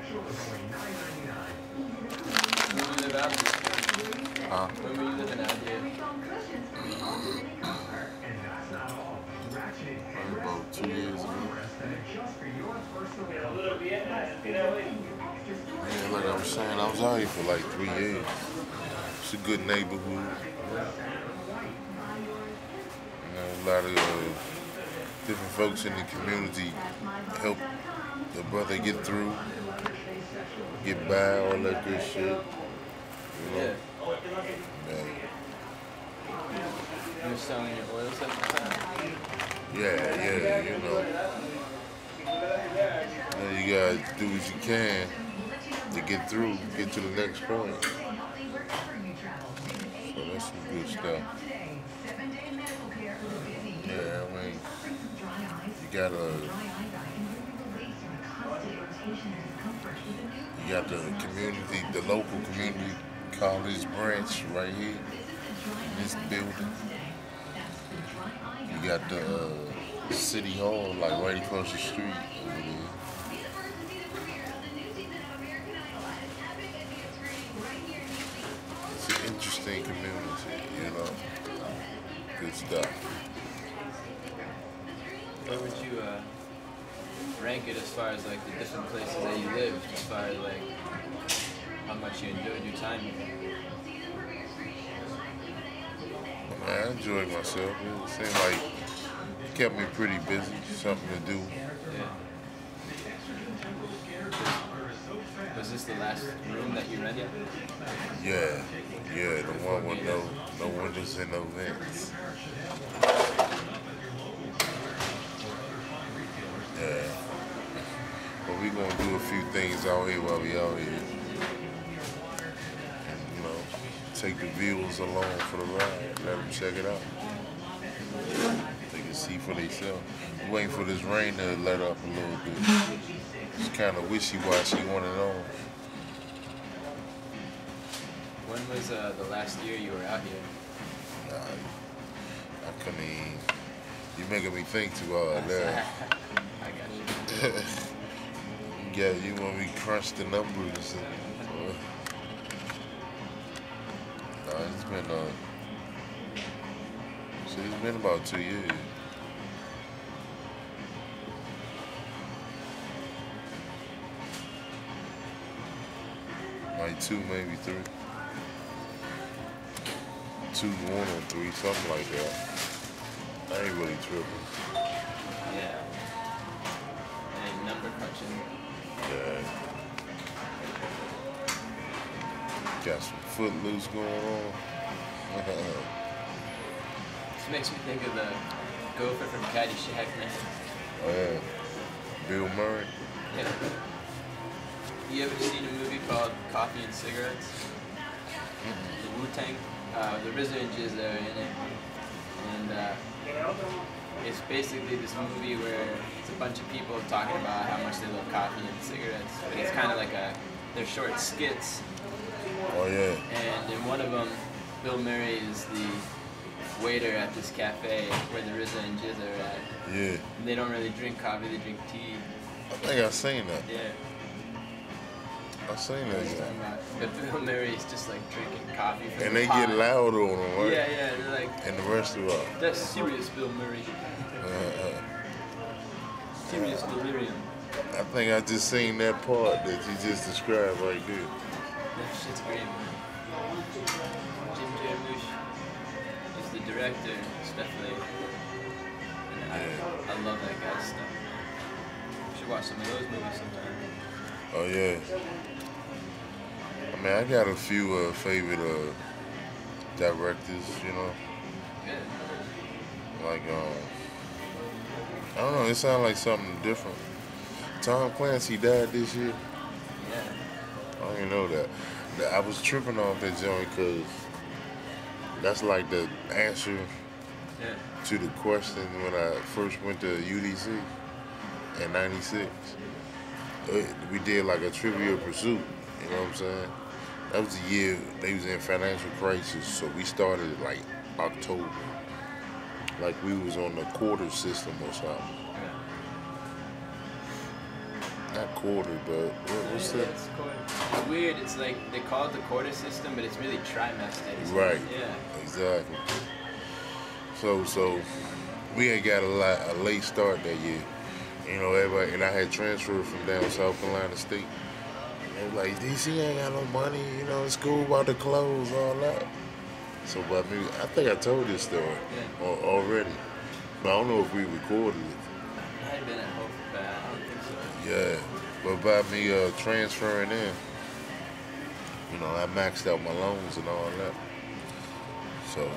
Where do you live out here? Huh? Where were you living out here? Probably about 2 years ago. Yeah, like I was saying, I was out here for like 3 years. It's a good neighborhood. You know, a lot of different folks in the community help the brother get through, get by, all that good shit. You know? Yeah. You were selling your oils at the time? Yeah, you know. You gotta do what you can to get through, get to the next point. So that's some good stuff. Yeah, I mean, you got the community, the local community college branch right here in this building. You got the city hall like right across the street over there. It's an interesting community, you know. Good stuff. Where would you rank it as far as like the different places that you lived, as far as like how much you enjoyed your time here? I enjoyed myself. It seemed like it kept me pretty busy, something to do. Yeah. Was this the last room that you rented? Yeah, the one with no windows and no vents. Yeah. But we gonna do a few things out here while we out here. And, you know, take the viewers along for the ride. Let them check it out. They can see for themselves. Waiting for this rain to let up a little bit. It's kind of wishy-washy on and on. When was the last year you were out here? I couldn't even. You're making me think too hard now. I got you. Yeah, you want me to crunch the numbers. It's been it's been about 2 years. Like 2, maybe 3. 2, 1 or 3, something like that. I ain't really tripping. Yeah. And number crunching. Yeah. Got some footloose going on. This makes me think of the gopher from Caddyshack, man. Oh yeah. Bill Murray. Yeah. You ever seen a movie called Coffee and Cigarettes? The Wu-Tang? The RZA and Jizz are in it. And it's basically this movie where it's a bunch of people talking about how much they love coffee and cigarettes. But it's kind of like they're short skits. Oh yeah. And in one of them, Bill Murray is the waiter at this cafe where the RZA and Jizz are at. Yeah. And they don't really drink coffee, they drink tea. I think I've seen that. Yeah. I've seen that. Yeah. But Bill Murray's just like drinking coffee from And the they pot. get loud on them, right? Yeah, they're like... In the restaurant. That's serious Bill Murray. Serious delirium. I think I just seen that part that you just described right there. That shit's great, man. Jim Jarmusch is the director. It's definitely... And I love that guy's stuff. You should watch some of those movies sometime. Oh yeah. I mean, I got a few favorite directors, you know. Yeah. Like I don't know. It sounds like something different. Tom Clancy died this year. Yeah. I didn't know that. I was tripping off that joint because that's like the answer to the question when I first went to U.D.C. in '96. We did like a Trivial Pursuit, you know what I'm saying? That was the year they was in financial crisis, so we started like October. Like we was on the quarter system or something. not quarter, but what's that? It's quarter. It's weird. It's like they call it the quarter system, but it's really trimester. Right. Yeah. Exactly. So we had got a late start that year. You know, everybody, and I had transferred from down South Carolina State. They was like, D.C. ain't got no money, you know, the school about to close, all that. So, but I think I told this story already. But I don't know if we recorded it. I had been at home, but I don't think so. Yeah, but by me transferring in, you know, I maxed out my loans and all that. So,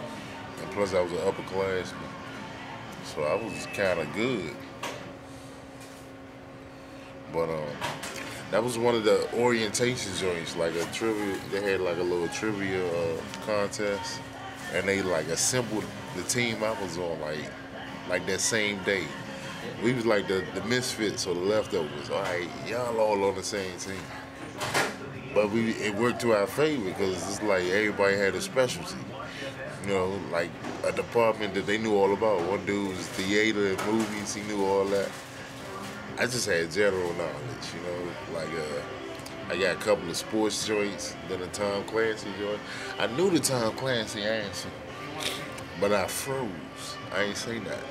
and plus I was an upperclassman. So I was kind of good. But that was one of the orientation joints, like a trivia. They had like a little trivia contest, and they like assembled the team I was on like that same day. We was like the misfits or the leftovers. All right, y'all all on the same team. But it worked to our favor because it's like everybody had a specialty. You know, like a department that they knew all about. One dude was theater and movies, he knew all that. I just had general knowledge, you know, like I got a couple of sports joints, then a Tom Clancy joint. I knew the Tom Clancy answer, but I froze. I ain't say that.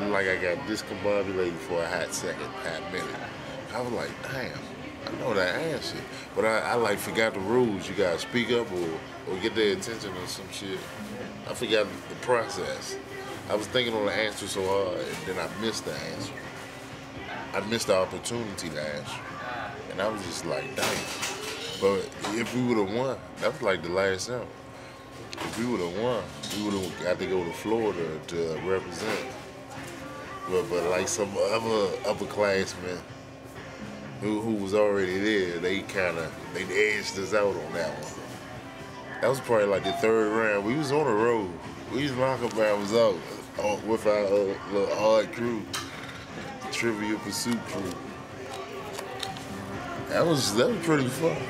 Like I got discombobulated for a hot minute. I was like, damn, I know that answer. But I like forgot the rules. You gotta speak up or get their attention or some shit. I forgot the process. I was thinking on the answer so hard, and then I missed the answer. I missed the opportunity to answer. And I was just like, dang. But if we would have won, that was like the last round. If we would have won, we would have got to go to Florida to represent. But like some other upperclassmen who was already there, they edged us out on that one. That was probably like the third round. We was on the road. We was knocking was out with our little hard crew. Trivial Pursuit crew. That was pretty fun.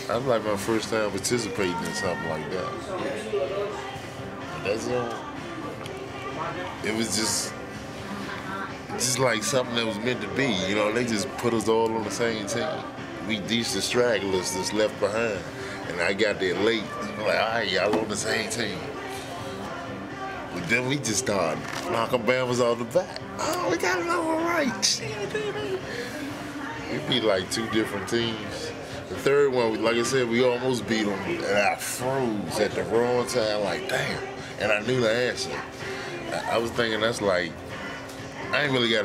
That was like my first time participating in something like that. But that's it was just like something that was meant to be. You know, they just put us all on the same team. These the stragglers that's left behind, and I got there late. I'm like, all right, y'all on the same team. But then we just started knocking Bama's off the back. Oh, we got it all right. We beat like two different teams. The third one, like I said, we almost beat them, and I froze at the wrong time, like, damn. And I knew the answer. I was thinking that's like, I ain't really got